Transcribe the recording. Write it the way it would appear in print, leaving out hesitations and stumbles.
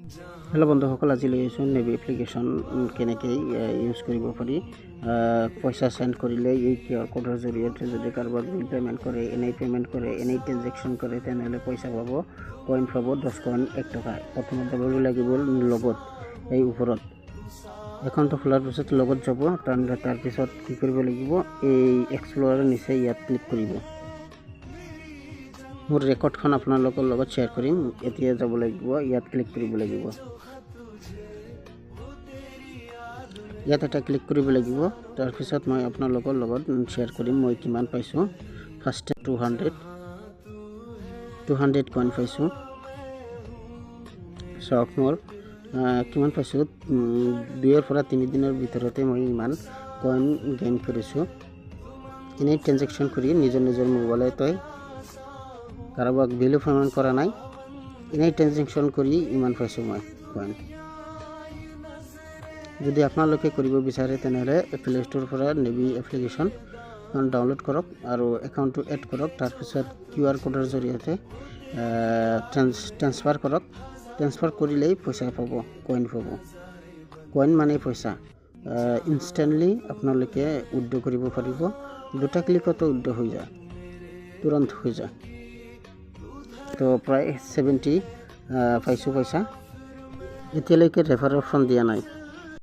Hello बंधुসকল, আজি লৈ আহিছোঁ নেভি এপ্লিকেশ্যন কেনেকৈ ইউজ কৰিব পাৰি। পইচা সেন্ড কৰিলে এই কিউআৰ কোডৰ জৰিয়তে যদি কাৰোবাক বিল পেমেন্ট কৰে, পেমেন্ট কৰে, ট্ৰানজেকশ্যন কৰে, তেনেহ'লে পইচা পাব, কইন পাব 10 কইন 1 টকা। প্ৰথমতে যাব লাগিব লগত, এই ওপৰত একাউণ্টটো খোলাৰ পিছত লগত যাব। তাৰপিছত কি কৰিব লাগিব, এই এক্সপ্ল'ৰাৰ নিচে ইয়াত ক্লিক কৰিব। মোৰ ৰেকৰ্ডখন আপোনালোকৰ লগত শ্বেয়াৰ কৰিম। এতিয়া যাব লাগিব, ইয়াত ক্লিক কৰিব লাগিব। ইয়াত এটা ক্লিক কৰিব লাগিব। তাৰপিছত মই আপোনালোকৰ লগত শ্বেয়াৰ কৰিম মই কিমান পাইছোঁ। ফাৰ্ষ্ট 200 কইন পাইছোঁ। চাওক মোৰ কিমান পাইছোঁ। 2 পৰা 3 দিনৰ ভিতৰতে মই ইমান কইন গেইন কৰিছোঁ। এনেই ট্ৰানজেকশ্যন কৰি নিজৰ মোবাইলতে কাৰোবাক বিলো পেমেন্ট কৰা নাই, এনেই ট্ৰানজেকশ্যন কৰি ইমান পাইছোঁ মই কইন। যদি আপোনালোকে কৰিব বিচাৰে তেনেহ'লে প্লে ষ্ট'ৰৰ পৰা নেভি এপ্লিকেশ্যন ডাউনলোড কৰক আৰু একাউণ্টটো এড কৰক। তাৰপিছত কিউআৰ কোডৰ জৰিয়তে ট্ৰান্সফাৰ কৰক। ট্ৰান্সফাৰ কৰিলেই পইচা পাব, কইন পাব। কইন মানে পইচা। ইনষ্টেণ্টলি আপোনালোকে উইথড্ৰ কৰিব পাৰিব। 2টা ক্লিকতো উইথড্ৰ হৈ যায়, তুৰন্ত হৈ যায়। তো প্ৰায় 70 পাইছোঁ পইচা। এতিয়ালৈকে ৰেফাৰ অপশ্যন দিয়া নাই।